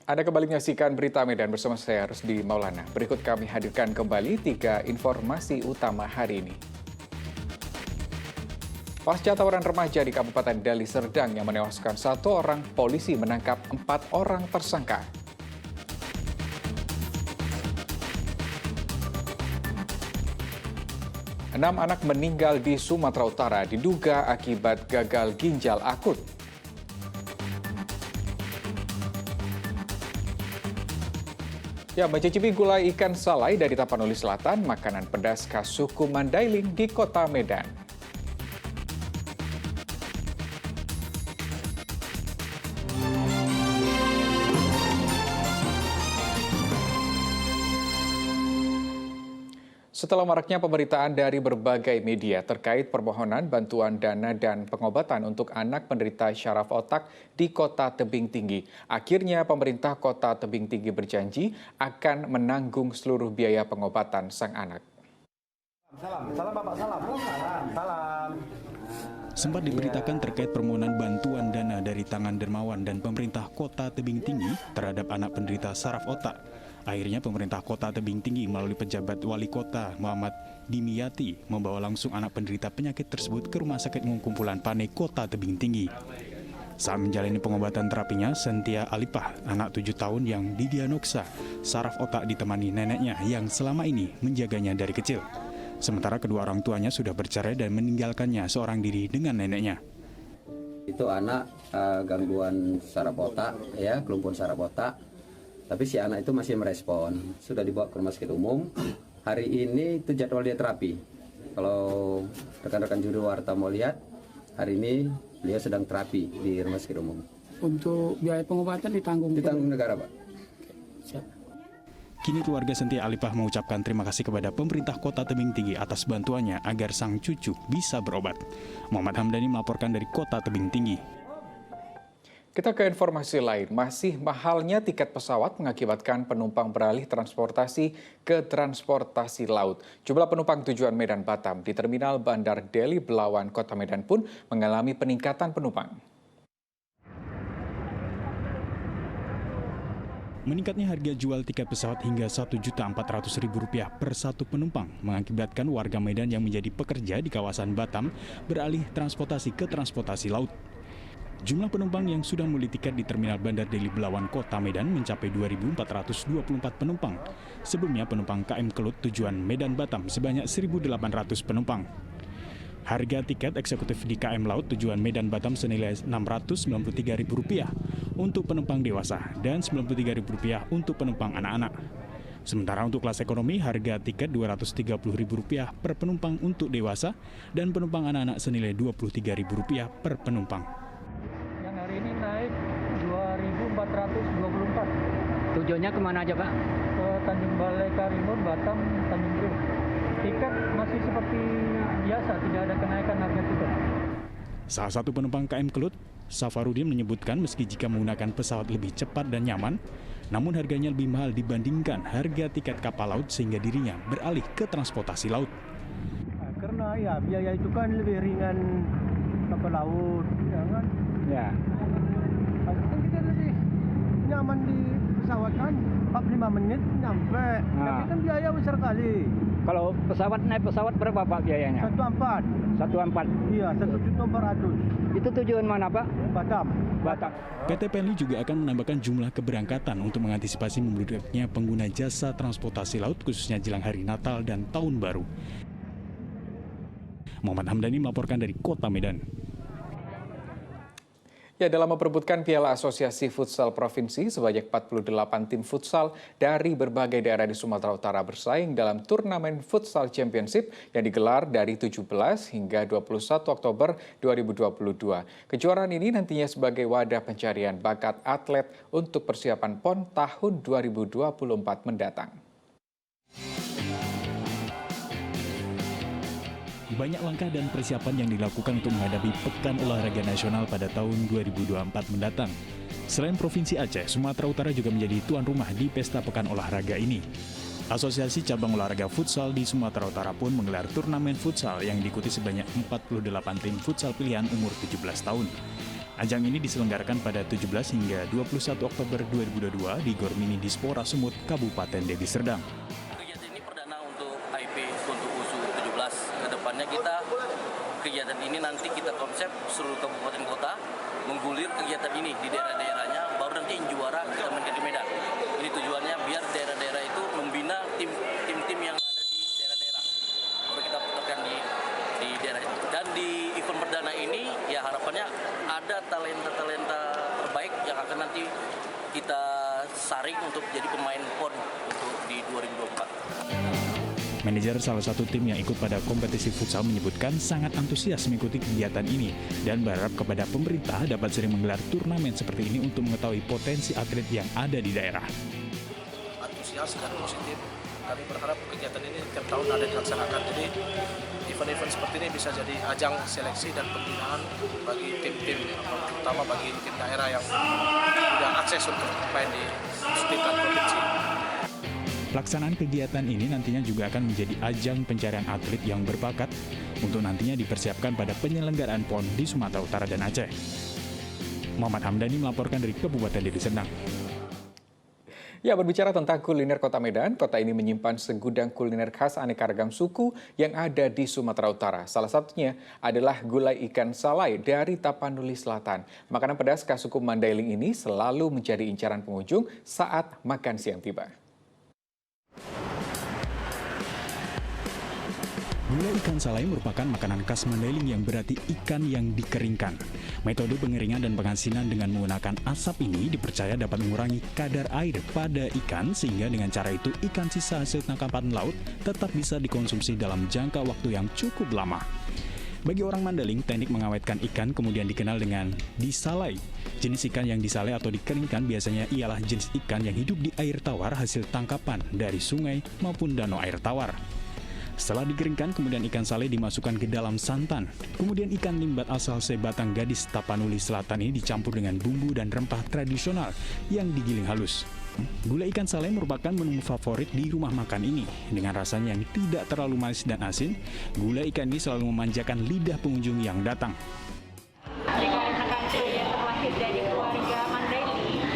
Anda kembali menyaksikan Berita Medan bersama saya Rusdi Maulana. Berikut kami hadirkan kembali 3 informasi utama hari ini. Pasca tawuran remaja di Kabupaten Deli Serdang yang menewaskan 1 orang, polisi menangkap 4 orang tersangka. Enam anak meninggal di Sumatera Utara diduga akibat gagal ginjal akut. Ya, mencicipi gulai ikan salai dari Tapanuli Selatan, makanan pedas khas suku Mandailing di Kota Medan. Setelah maraknya pemberitaan dari berbagai media terkait permohonan bantuan dana dan pengobatan untuk anak penderita syaraf otak di Kota Tebing Tinggi, akhirnya pemerintah Kota Tebing Tinggi berjanji akan menanggung seluruh biaya pengobatan sang anak. Salam Bapak, salam. Sempat diberitakan terkait permohonan bantuan dana dari tangan dermawan dan pemerintah Kota Tebing Tinggi terhadap anak penderita saraf otak. Akhirnya pemerintah Kota Tebing Tinggi melalui pejabat wali kota Muhammad Dimyati membawa langsung anak penderita penyakit tersebut ke Rumah Sakit Umum Kumpulan Pane Kota Tebing Tinggi. Saat menjalani pengobatan terapinya, Sentia Alipah, anak 7 tahun yang didiagnosa saraf otak ditemani neneknya yang selama ini menjaganya dari kecil. Sementara kedua orang tuanya sudah bercerai dan meninggalkannya seorang diri dengan neneknya. Itu anak gangguan saraf otak, ya, kelumpuhan saraf otak. Tapi si anak itu masih merespon, sudah dibawa ke rumah sakit umum. Hari ini itu jadwal dia terapi. Kalau rekan-rekan juri warta mau lihat, hari ini beliau sedang terapi di rumah sakit umum. Untuk biaya pengobatan ditanggung negara, Pak. Siap. Kini keluarga Sentia Alipah mengucapkan terima kasih kepada pemerintah Kota Tebing Tinggi atas bantuannya agar sang cucu bisa berobat. Muhammad Hamdani melaporkan dari Kota Tebing Tinggi. Kita ke informasi lain, masih mahalnya tiket pesawat mengakibatkan penumpang beralih transportasi ke transportasi laut. Jumlah penumpang tujuan Medan Batam di Terminal Bandar Deli Belawan, Kota Medan pun mengalami peningkatan penumpang. Meningkatnya harga jual tiket pesawat hingga Rp1.400.000 per satu penumpang mengakibatkan warga Medan yang menjadi pekerja di kawasan Batam beralih transportasi ke transportasi laut. Jumlah penumpang yang sudah membeli tiket di Terminal Bandar Deli Belawan, Kota Medan mencapai 2.424 penumpang. Sebelumnya penumpang KM Kelut tujuan Medan Batam sebanyak 1.800 penumpang. Harga tiket eksekutif di KM Laut tujuan Medan Batam senilai Rp693.000 untuk penumpang dewasa dan Rp93.000 untuk penumpang anak-anak. Sementara untuk kelas ekonomi, harga tiket Rp230.000 per penumpang untuk dewasa dan penumpang anak-anak senilai Rp23.000 per penumpang. Yang hari ini naik 2.424. Tujuannya kemana aja, Pak? Ke Tanjung Balai Karimun, Batam, Tanjung Priok. Tiket masih seperti biasa, tidak ada kenaikan harga tiket. Salah satu penumpang KM Kelut, Safarudin menyebutkan meski jika menggunakan pesawat lebih cepat dan nyaman, namun harganya lebih mahal dibandingkan harga tiket kapal laut sehingga dirinya beralih ke transportasi laut. Karena ya biaya itu kan lebih ringan kapal laut, ya kan? Ya. Kan kita lebih nyaman di pesawat kan, 45 menit nyampe. Tapi kan biaya besar kali. Kalau naik pesawat berapa Pak biayanya? 1.4. 1.4. Iya, 1.400. Itu tujuan mana Pak? Batam. PT Pelni juga akan menambahkan jumlah keberangkatan untuk mengantisipasi membludaknya pengguna jasa transportasi laut khususnya jelang hari Natal dan Tahun Baru. Muhammad Hamdani melaporkan dari Kota Medan. Ya, dalam memperebutkan Piala Asosiasi Futsal Provinsi, sebanyak 48 tim futsal dari berbagai daerah di Sumatera Utara bersaing dalam turnamen Futsal Championship yang digelar dari 17 hingga 21 Oktober 2022. Kejuaraan ini nantinya sebagai wadah pencarian bakat atlet untuk persiapan PON tahun 2024 mendatang. Banyak langkah dan persiapan yang dilakukan untuk menghadapi Pekan Olahraga Nasional pada tahun 2024 mendatang. Selain Provinsi Aceh, Sumatera Utara juga menjadi tuan rumah di Pesta Pekan Olahraga ini. Asosiasi Cabang Olahraga Futsal di Sumatera Utara pun menggelar turnamen futsal yang diikuti sebanyak 48 tim futsal pilihan umur 17 tahun. Ajang ini diselenggarakan pada 17 hingga 21 Oktober 2022 di Gor Mini Dispora Sumut, Kabupaten Deli Serdang. Kegiatan ini perdana untuk IP untuk USU 17. Kedepannya kegiatan ini nanti kita konsep seluruh kabupaten kota menggulir kegiatan ini di daerah-daerahnya, baru nanti juara kita mainkan di Medan. Ini tujuannya biar daerah-daerah itu membina tim-tim yang ada di daerah-daerah. Baru kita putarkan di daerah itu. Dan di event perdana ini ya harapannya ada talenta-talenta terbaik yang akan nanti kita saring untuk jadi pemain PON untuk di 2024. Manajer salah satu tim yang ikut pada kompetisi futsal menyebutkan sangat antusias mengikuti kegiatan ini dan berharap kepada pemerintah dapat sering menggelar turnamen seperti ini untuk mengetahui potensi atlet yang ada di daerah. Antusias dan positif, kami berharap kegiatan ini tiap tahun ada dilaksanakan. Jadi event-event seperti ini bisa jadi ajang seleksi dan pembinaan bagi tim-tim, terutama bagi tim daerah yang punya akses untuk main di tingkat provinsi. Pelaksanaan kegiatan ini nantinya juga akan menjadi ajang pencarian atlet yang berbakat untuk nantinya dipersiapkan pada penyelenggaraan PON di Sumatera Utara dan Aceh. Muhammad Hamdani melaporkan dari Kabupaten Deli Serdang. Ya, berbicara tentang kuliner Kota Medan, kota ini menyimpan segudang kuliner khas aneka ragam suku yang ada di Sumatera Utara. Salah satunya adalah gulai ikan salai dari Tapanuli Selatan. Makanan pedas khas suku Mandailing ini selalu menjadi incaran pengunjung saat makan siang tiba. Gulai ikan salai merupakan makanan khas Mandailing yang berarti ikan yang dikeringkan. Metode pengeringan dan pengasinan dengan menggunakan asap ini dipercaya dapat mengurangi kadar air pada ikan sehingga dengan cara itu ikan sisa hasil tangkapan laut tetap bisa dikonsumsi dalam jangka waktu yang cukup lama. Bagi orang Mandailing, teknik mengawetkan ikan kemudian dikenal dengan disalai. Jenis ikan yang disalai atau dikeringkan biasanya ialah jenis ikan yang hidup di air tawar hasil tangkapan dari sungai maupun danau air tawar. Setelah dikeringkan, kemudian ikan salai dimasukkan ke dalam santan. Kemudian ikan limbat asal Sebatang Gadis Tapanuli Selatan ini dicampur dengan bumbu dan rempah tradisional yang digiling halus. Gulai ikan salai merupakan menu favorit di rumah makan ini. Dengan rasanya yang tidak terlalu manis dan asin, gulai ikan ini selalu memanjakan lidah pengunjung yang datang. Dikarenakan saya terlahir dari keluarga Mandailing,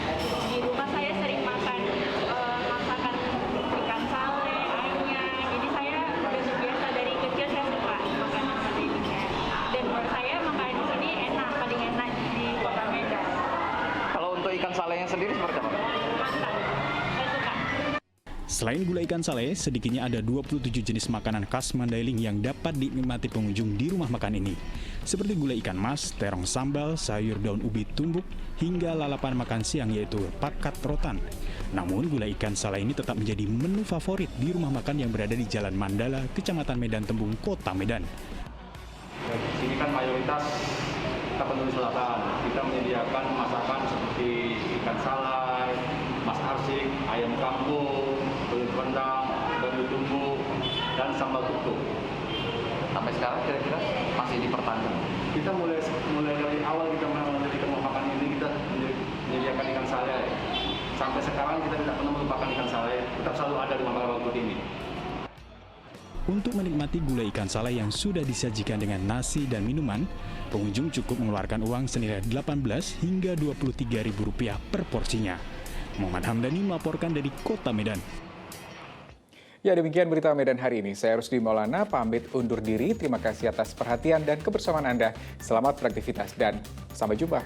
di rumah saya sering makan masakan ikan salai, ayamnya. Jadi saya udah terbiasa dari kecil, saya suka makanan Mandailingnya. Dan menurut saya makanan di sini enak, paling enak di Kota Medan. Kalau untuk ikan salainya sendiri seperti apa? Mantap, saya suka. Selain gulai ikan salai, sedikitnya ada 27 jenis makanan khas Mandailing yang dapat dinikmati pengunjung di rumah makan ini. Seperti gulai ikan mas, terong sambal, sayur daun ubi tumbuk, hingga lalapan makan siang yaitu pakat rotan. Namun gulai ikan salai ini tetap menjadi menu favorit di rumah makan yang berada di Jalan Mandala, Kecamatan Medan Tembung, Kota Medan. Di sini kan mayoritas Tapanuli Selatan. Kita menyediakan masakan seperti ikan salai, mas arsik, ayam kampung, telur pendang, daun tumbuk, dan sambal tutuk. Sampai sekarang kira-kira masih dipertahankan. Kita mulai dari awal kita menyediakan makan ini, kita menyediakan ikan salai. Sampai sekarang kita tidak pernah melupakan ikan salai, tetap selalu ada di makanan rumput ini. Untuk menikmati gulai ikan salai yang sudah disajikan dengan nasi dan minuman, pengunjung cukup mengeluarkan uang senilai Rp18 hingga Rp23.000 per porsinya. Muhammad Hamdani melaporkan dari Kota Medan. Ya, demikian berita Medan hari ini. Saya Rusdi Maulana, pamit undur diri. Terima kasih atas perhatian dan kebersamaan Anda. Selamat beraktivitas dan sampai jumpa.